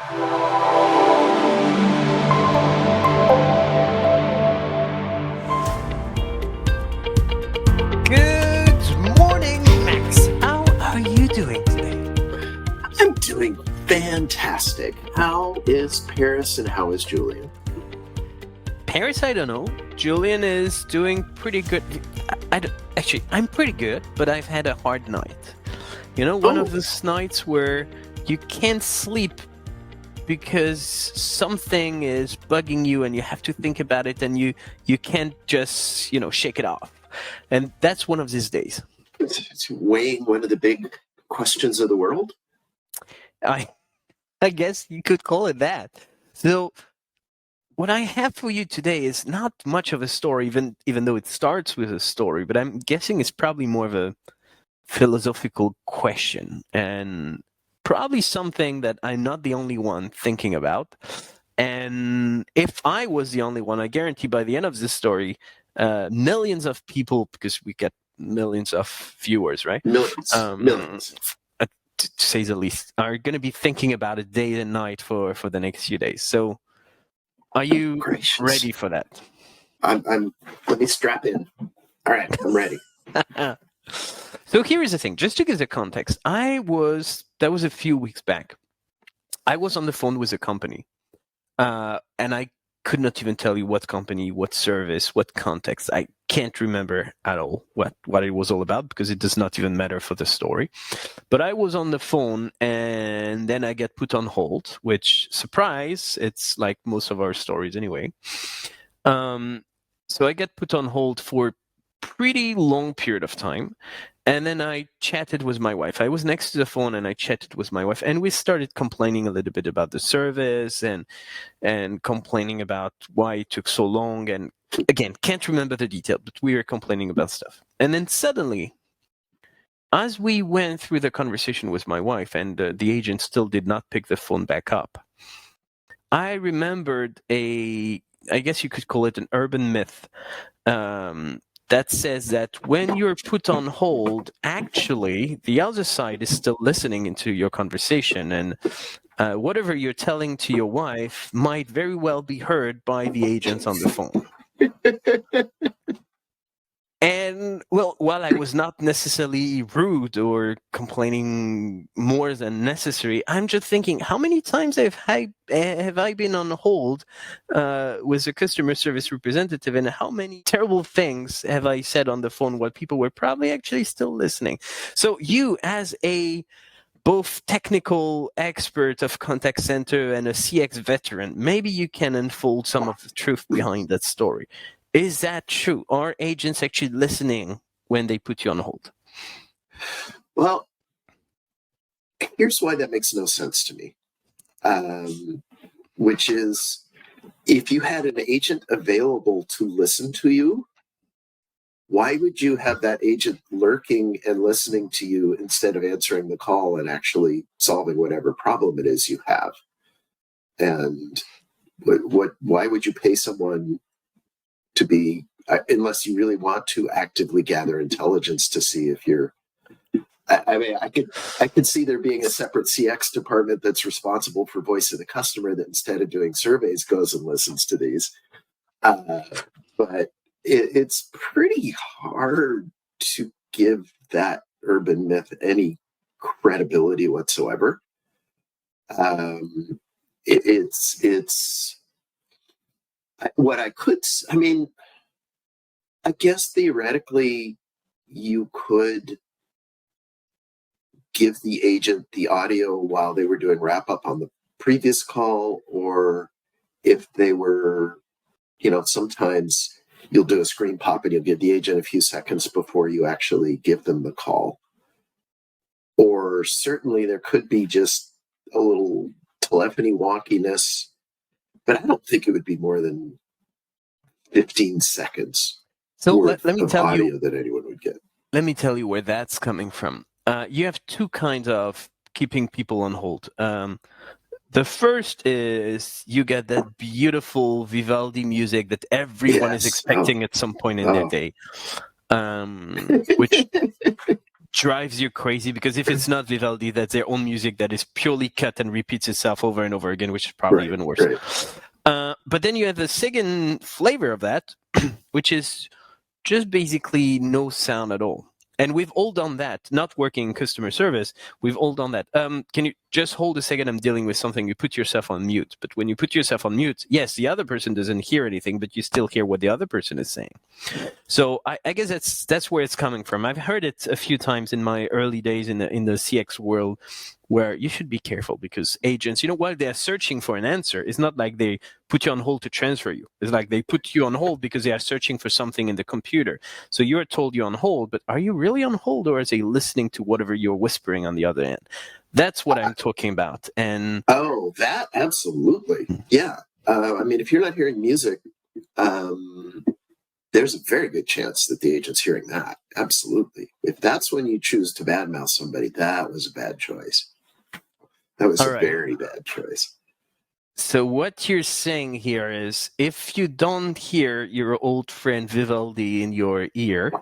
Good morning, Max. How are you doing today? I'm doing fantastic. How is Paris and how is Julien? Paris, I don't know. Julien is doing pretty good. I'm pretty good, but I've had a hard night. You know, one of those nights where you can't sleep because something is bugging you and you have to think about it and you can't just, shake it off. And that's one of these days. It's weighing one of the big questions of the world. I guess you could call it that. So what I have for you today is not much of a story, even though it starts with a story, but I'm guessing it's probably more of a philosophical question and probably something that I'm not the only one thinking about. And if I was the only one, I guarantee by the end of this story, millions of people, because we get millions of viewers, right? Millions. To say the least, are going to be thinking about it day and night for the next few days. So are you ready for that? I'm let me strap in. All right, I'm ready. So here is the thing, just to give the context, that was a few weeks back. I was on the phone with a company, and I could not even tell you what company, what service, what context. I can't remember at all what it was all about because it does not even matter for the story. But I was on the phone and then I get put on hold, which, surprise, it's like most of our stories anyway. So I get put on hold for a pretty long period of time. And then I chatted with my wife. I was next to the phone and I chatted with my wife. And we started complaining a little bit about the service and complaining about why it took so long. And again, can't remember the detail, but we were complaining about stuff. And then suddenly, as we went through the conversation with my wife and the agent still did not pick the phone back up, I remembered I guess you could call it an urban myth, that says that when you're put on hold, actually, the other side is still listening into your conversation. And whatever you're telling to your wife might very well be heard by the agents on the phone. And, well, while I was not necessarily rude or complaining more than necessary, I'm just thinking, how many times have I been on hold with a customer service representative, and how many terrible things have I said on the phone while people were probably actually still listening? So you, as a both technical expert of contact center and a CX veteran, maybe you can unfold some of the truth behind that story. Is that true? Are agents actually listening when they put you on hold? Well, here's why that makes no sense to me, which is if you had an agent available to listen to you, why would you have that agent lurking and listening to you instead of answering the call and actually solving whatever problem it is you have? And why would you pay someone to be, unless you really want to actively gather intelligence to see if you're, I mean, I could see there being a separate CX department that's responsible for voice of the customer that instead of doing surveys goes and listens to these. But it's pretty hard to give that urban myth any credibility whatsoever. It's what I mean, I guess theoretically you could give the agent the audio while they were doing wrap up on the previous call, or if they were, sometimes you'll do a screen pop and you'll give the agent a few seconds before you actually give them the call. Or certainly there could be just a little telephony wonkiness, but I don't think it would be more than 15 seconds. So let me tell you that anyone would get. Let me tell you where that's coming from. You have two kinds of keeping people on hold. The first is you get that beautiful Vivaldi music that everyone is expecting at some point in their day, which drives you crazy, because if it's not Vivaldi, that's their own music that is purely cut and repeats itself over and over again, which is probably even worse. But then you have the second flavor of that, which is just basically no sound at all. And we've all done that, not working in customer service. We've all done that. Can you just hold a second? I'm dealing with something. You put yourself on mute. But when you put yourself on mute, yes, the other person doesn't hear anything, but you still hear what the other person is saying. So I guess that's where it's coming from. I've heard it a few times in my early days in the CX world, where you should be careful, because agents, while they're searching for an answer, it's not like they put you on hold to transfer you. It's like they put you on hold because they are searching for something in the computer. So you're told you're on hold, but are you really on hold, or is they listening to whatever you're whispering on the other end? That's what I'm talking about. And that absolutely. Yeah. If you're not hearing music, there's a very good chance that the agent's hearing that. Absolutely. If that's when you choose to badmouth somebody, that was a bad choice. That was a very bad choice. So what you're saying here is, if you don't hear your old friend Vivaldi in your ear,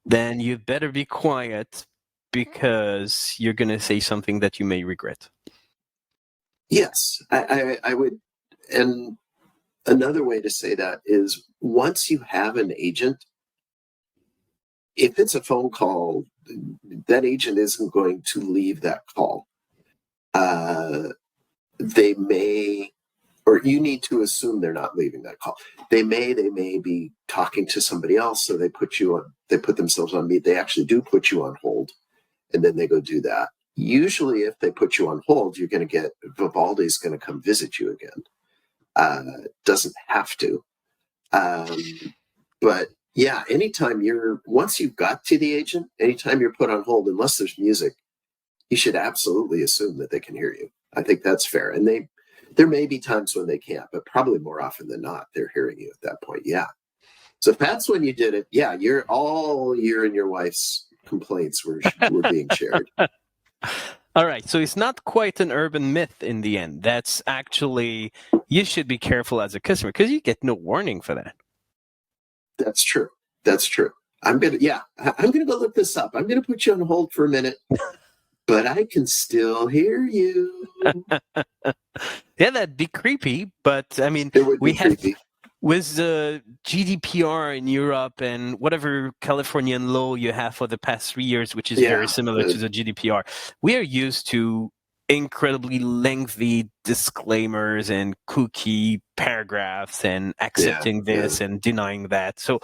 then you better be quiet, because you're going to say something that you may regret. Yes, I would. And another way to say that is, once you have an agent, if it's a phone call, that agent isn't going to leave that call. They may, or you need to assume they're not leaving that call. They may be talking to somebody else, so they put themselves on mute. They actually do put you on hold, and then they go do that. Usually, if they put you on hold, you're going to get Vivaldi's going to come visit you again. Doesn't have to. But yeah, once you've got to the agent, anytime you're put on hold, unless there's music, you should absolutely assume that they can hear you. I think that's fair. And there may be times when they can't, but probably more often than not, they're hearing you at that point. Yeah. So if that's when you did it, yeah, your and your wife's complaints were being shared. All right. So it's not quite an urban myth in the end. That's actually, you should be careful as a customer, because you get no warning for that. That's true. I'm going to go look this up. I'm going to put you on hold for a minute, but I can still hear you. Yeah, that'd be creepy. But I mean, it would be creepy. With the GDPR in Europe and whatever Californian law you have for the past 3 years, which is very similar to the GDPR, we are used to incredibly lengthy disclaimers and cookie paragraphs and accepting this and denying that. So,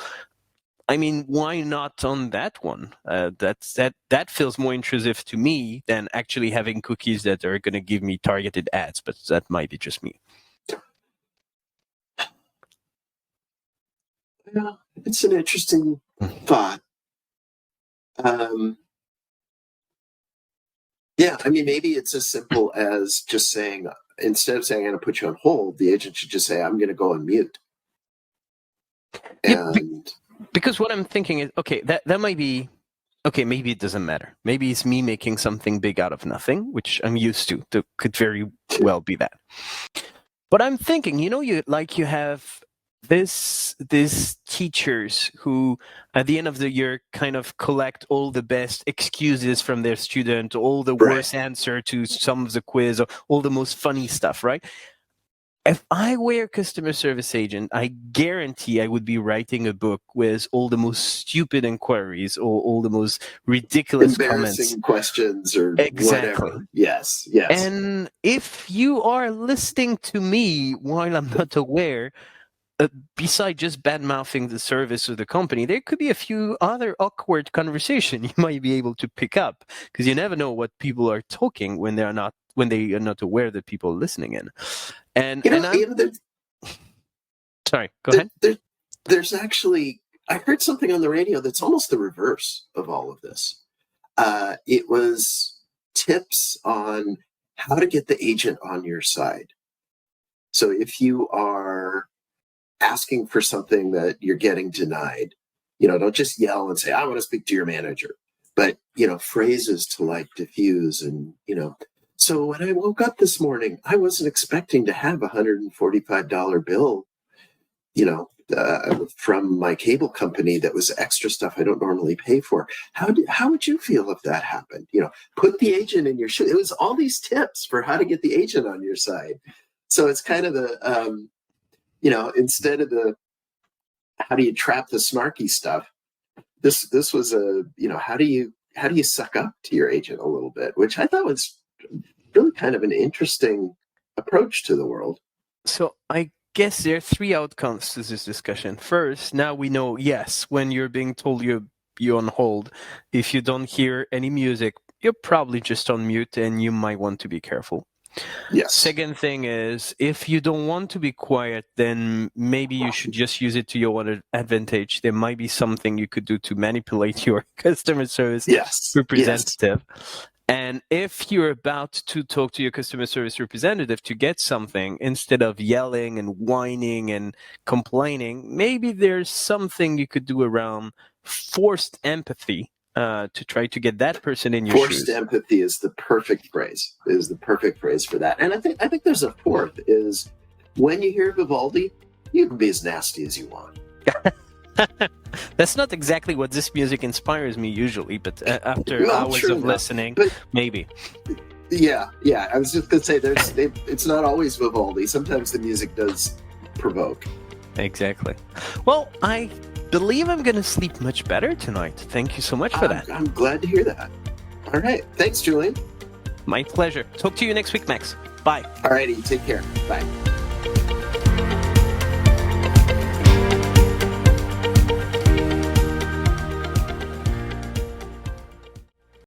I mean, why not on that one? That feels more intrusive to me than actually having cookies that are going to give me targeted ads, but that might be just me. Yeah, it's an interesting thought. Maybe it's as simple as just saying, instead of saying I'm going to put you on hold, the agent should just say, I'm going to go on mute. And because what I'm thinking is, okay, that might be, okay, maybe it doesn't matter. Maybe it's me making something big out of nothing, which I'm used to. That could very well be that. But I'm thinking, you have these teachers who at the end of the year kind of collect all the best excuses from their student, all the worst answer to some of the quiz, or all the most funny stuff, right? If I were a customer service agent, I guarantee I would be writing a book with all the most stupid inquiries or all the most ridiculous embarrassing questions or whatever. Yes. And if you are listening to me while I'm not aware, besides just bad-mouthing the service or the company, there could be a few other awkward conversations you might be able to pick up, because you never know what people are talking when they are not aware that people are listening in. And sorry, go ahead. There's actually, I heard something on the radio that's almost the reverse of all of this. It was tips on how to get the agent on your side. So if you are asking for something that you're getting denied, don't just yell and say, I want to speak to your manager, but, phrases to like diffuse and, so when I woke up this morning, I wasn't expecting to have $145 bill, from my cable company that was extra stuff I don't normally pay for. How would you feel if that happened? Put the agent in your shoe. It was all these tips for how to get the agent on your side. So it's kind of the, instead of the, how do you trap the snarky stuff? This was how do you suck up to your agent a little bit, which I thought was really kind of an interesting approach to the world. So I guess there are three outcomes to this discussion. First, now we know, yes, when you're being told you're on hold, if you don't hear any music, you're probably just on mute and you might want to be careful. Yes. Second thing is, if you don't want to be quiet, then maybe you should just use it to your own advantage. There might be something you could do to manipulate your customer service representative. Yes. And if you're about to talk to your customer service representative to get something, instead of yelling and whining and complaining, maybe there's something you could do around forced empathy. To try to get that person in your shoes. Forced empathy is the perfect phrase. For that. And I think there's a fourth is when you hear Vivaldi, you can be as nasty as you want. That's not exactly what this music inspires me usually, but after hours of listening, maybe. Yeah. I was just going to say it's not always Vivaldi. Sometimes the music does provoke. Exactly. Well, I believe I'm going to sleep much better tonight. Thank you so much for that. I'm glad to hear that. All right. Thanks, Julien. My pleasure. Talk to you next week, Max. Bye. All righty. Take care. Bye.